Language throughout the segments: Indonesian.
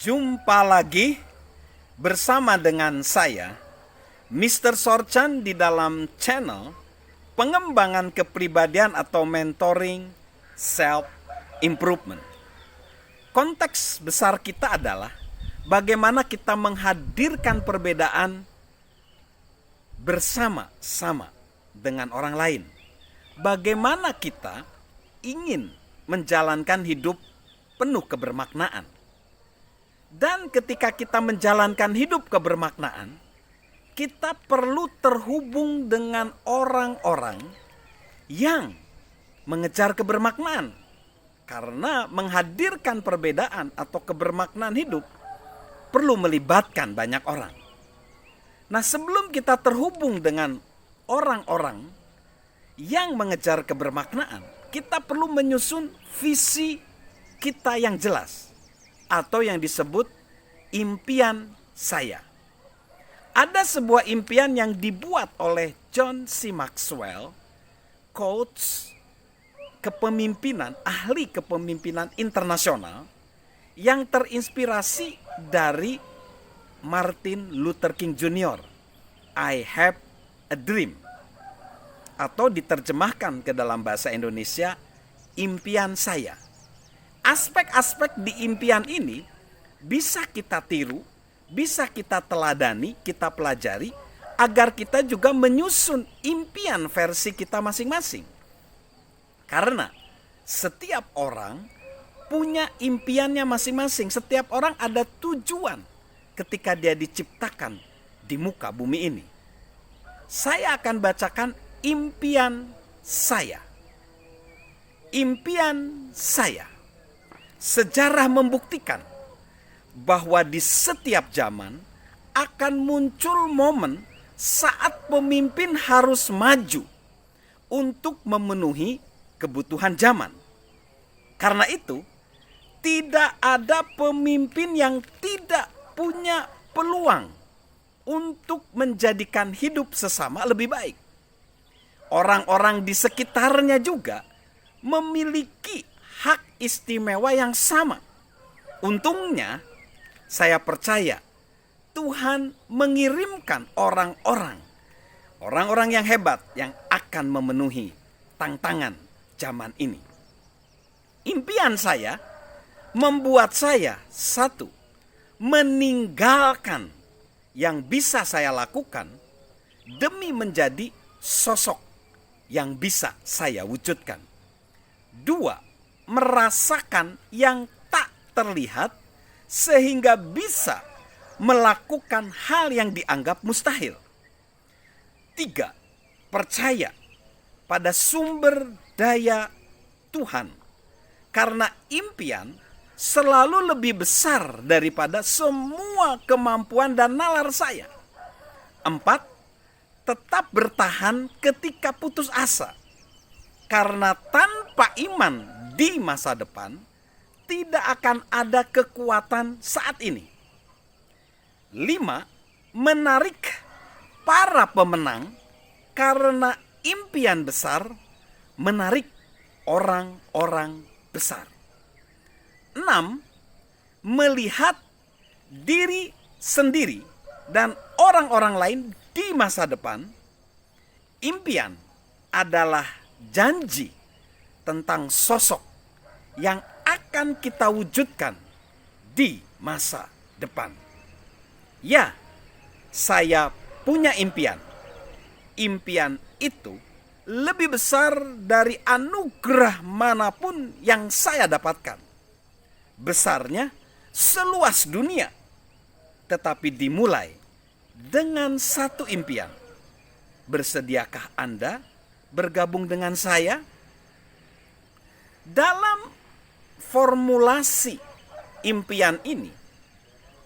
Jumpa lagi bersama dengan saya, Mr. Sorchan, di dalam channel pengembangan kepribadian atau mentoring self improvement. Konteks besar kita adalah bagaimana kita menghadirkan perbedaan bersama-sama dengan orang lain. Bagaimana kita ingin menjalankan hidup penuh kebermaknaan. Dan ketika kita menjalankan hidup kebermaknaan, kita perlu terhubung dengan orang-orang yang mengejar kebermaknaan. Karena menghadirkan perbedaan atau kebermaknaan hidup perlu melibatkan banyak orang. Nah, sebelum kita terhubung dengan orang-orang yang mengejar kebermaknaan, kita perlu menyusun visi kita yang jelas atau yang disebut impian saya. Ada sebuah impian yang dibuat oleh John C. Maxwell, coach kepemimpinan, ahli kepemimpinan internasional, yang terinspirasi dari Martin Luther King Jr. I have a dream, atau diterjemahkan ke dalam bahasa Indonesia, impian saya. Aspek-aspek di impian ini bisa kita tiru, bisa kita teladani, kita pelajari, agar kita juga menyusun impian versi kita masing-masing. Karena setiap orang punya impiannya masing-masing. Setiap orang ada tujuan ketika dia diciptakan di muka bumi ini. Saya akan bacakan impian saya. Impian saya. Sejarah membuktikan bahwa di setiap zaman akan muncul momen saat pemimpin harus maju untuk memenuhi kebutuhan zaman. Karena itu, tidak ada pemimpin yang tidak punya peluang untuk menjadikan hidup sesama lebih baik. Orang-orang di sekitarnya juga memiliki hak istimewa yang sama. Untungnya, saya percaya Tuhan mengirimkan orang-orang yang hebat yang akan memenuhi tantangan zaman ini. Impian saya membuat saya, satu, meninggalkan yang bisa saya lakukan demi menjadi sosok yang bisa saya wujudkan. Dua, merasakan yang tak terlihat sehingga bisa melakukan hal yang dianggap mustahil. Tiga, percaya pada sumber daya Tuhan, karena impian selalu lebih besar daripada semua kemampuan dan nalar saya. Empat, tetap bertahan ketika putus asa, karena tanpa iman di masa depan tidak akan ada kekuatan saat ini. Lima, menarik para pemenang, karena impian besar menarik orang-orang besar. 6. Melihat diri sendiri dan orang-orang lain di masa depan. Impian adalah janji tentang sosok yang akan kita wujudkan di masa depan. Ya, saya punya impian. Impian itu lebih besar dari anugerah manapun yang saya dapatkan. Besarnya seluas dunia, tetapi dimulai dengan satu impian. Bersediakah Anda bergabung dengan saya? Dalam formulasi impian ini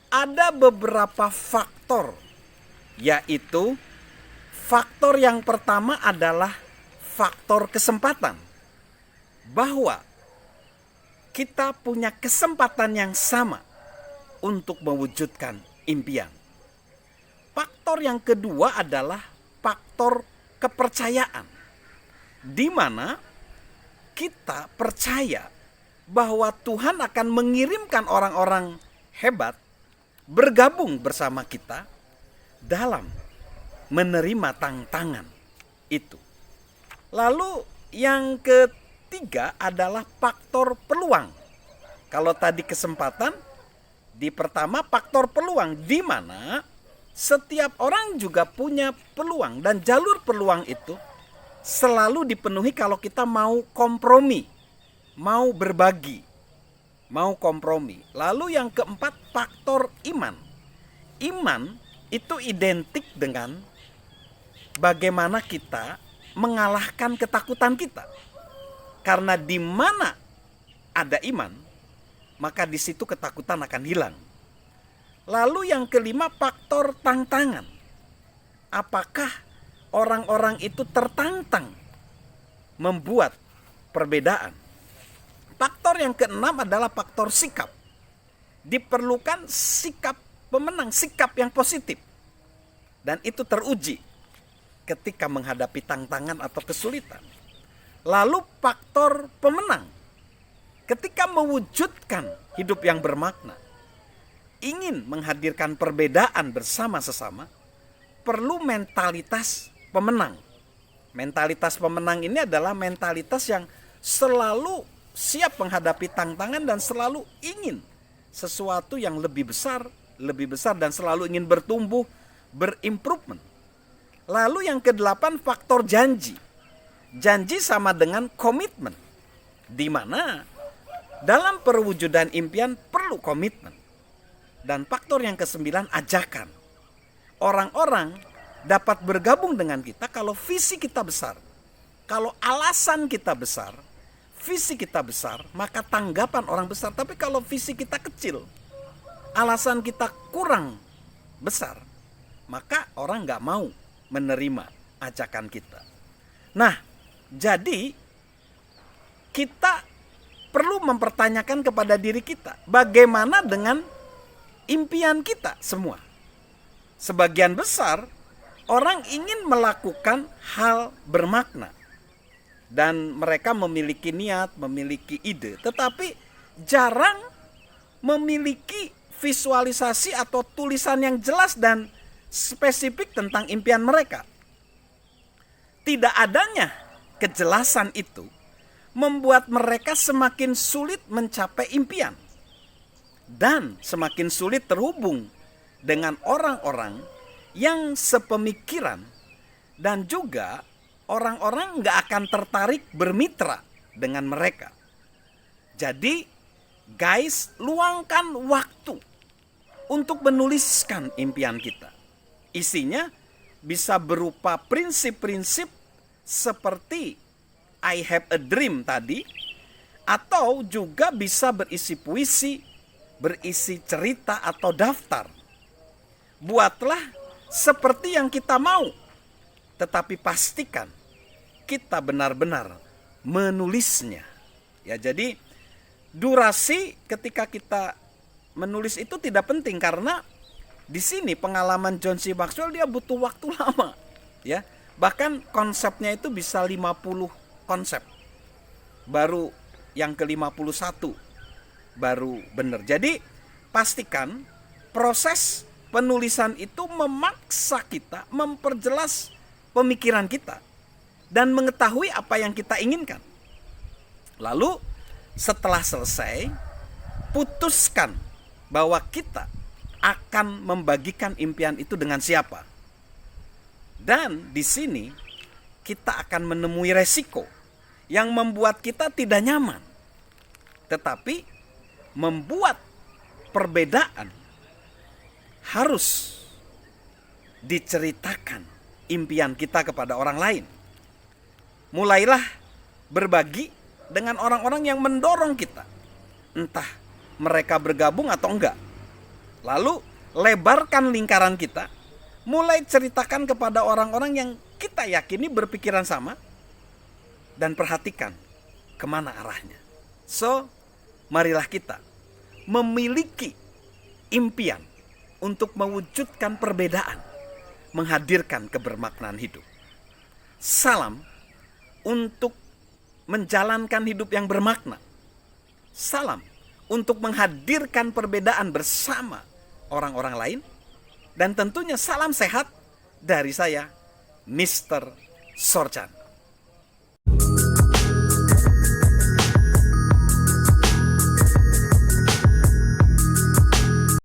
ada beberapa faktor, yaitu faktor yang pertama adalah faktor kesempatan. Bahwa kita punya kesempatan yang sama untuk mewujudkan impian. Faktor yang kedua adalah faktor kepercayaan, di mana kita percaya bahwa Tuhan akan mengirimkan orang-orang hebat bergabung bersama kita dalam menerima tantangan itu. Lalu yang ketiga adalah faktor peluang. Kalau tadi kesempatan, di pertama faktor peluang, di mana setiap orang juga punya peluang, dan jalur peluang itu selalu dipenuhi kalau kita mau kompromi, mau berbagi, mau kompromi. Lalu yang keempat, faktor iman. Iman itu identik dengan bagaimana kita mengalahkan ketakutan kita. Karena di mana ada iman, maka di situ ketakutan akan hilang. Lalu yang kelima, faktor tantangan. Apakah orang-orang itu tertantang membuat perbedaan? Faktor yang keenam adalah faktor sikap. Diperlukan sikap pemenang, sikap yang positif. Dan itu teruji ketika menghadapi tantangan atau kesulitan. Lalu faktor pemenang. Ketika mewujudkan hidup yang bermakna, ingin menghadirkan perbedaan bersama sesama, perlu mentalitas pemenang. Mentalitas pemenang ini adalah mentalitas yang selalu siap menghadapi tantangan dan selalu ingin sesuatu yang lebih besar dan selalu ingin bertumbuh, berimprovement. Lalu yang kedelapan, faktor janji. Janji sama dengan komitmen, di mana dalam perwujudan impian perlu komitmen. Dan faktor yang kesembilan, ajakan. Orang-orang dapat bergabung dengan kita kalau visi kita besar. Kalau alasan kita besar, visi kita besar, maka tanggapan orang besar. Tapi kalau visi kita kecil, alasan kita kurang besar, maka orang nggak mau menerima ajakan kita. Nah, jadi kita perlu mempertanyakan kepada diri kita, bagaimana dengan impian kita semua? Sebagian besar orang ingin melakukan hal bermakna dan mereka memiliki niat, memiliki ide, tetapi jarang memiliki visualisasi atau tulisan yang jelas dan spesifik tentang impian mereka. Tidak adanya kejelasan itu membuat mereka semakin sulit mencapai impian dan semakin sulit terhubung dengan orang-orang yang sepemikiran, dan juga orang-orang nggak akan tertarik bermitra dengan mereka. Jadi guys, luangkan waktu untuk menuliskan impian kita. Isinya bisa berupa prinsip-prinsip seperti I have a dream tadi, atau juga bisa berisi puisi, berisi cerita atau daftar. Buatlah seperti yang kita mau, tetapi pastikan kita benar-benar menulisnya. Ya, jadi durasi ketika kita menulis itu tidak penting, karena di sini pengalaman John C. Maxwell, dia butuh waktu lama, ya. Bahkan konsepnya itu bisa 50 konsep. Baru yang ke-51 baru benar. Jadi pastikan proses penulisan itu memaksa kita memperjelas pemikiran kita dan mengetahui apa yang kita inginkan. Lalu setelah selesai, putuskan bahwa kita akan membagikan impian itu dengan siapa. Dan di sini kita akan menemui resiko yang membuat kita tidak nyaman, tetapi membuat perbedaan. Harus diceritakan impian kita kepada orang lain. Mulailah berbagi dengan orang-orang yang mendorong kita, entah mereka bergabung atau enggak. Lalu lebarkan lingkaran kita, mulai ceritakan kepada orang-orang yang kita yakini berpikiran sama, dan perhatikan kemana arahnya. So, marilah kita memiliki impian untuk mewujudkan perbedaan, menghadirkan kebermaknaan hidup. Salam untuk menjalankan hidup yang bermakna. Salam untuk menghadirkan perbedaan bersama orang-orang lain. Dan tentunya salam sehat dari saya, Mr. Sorchan.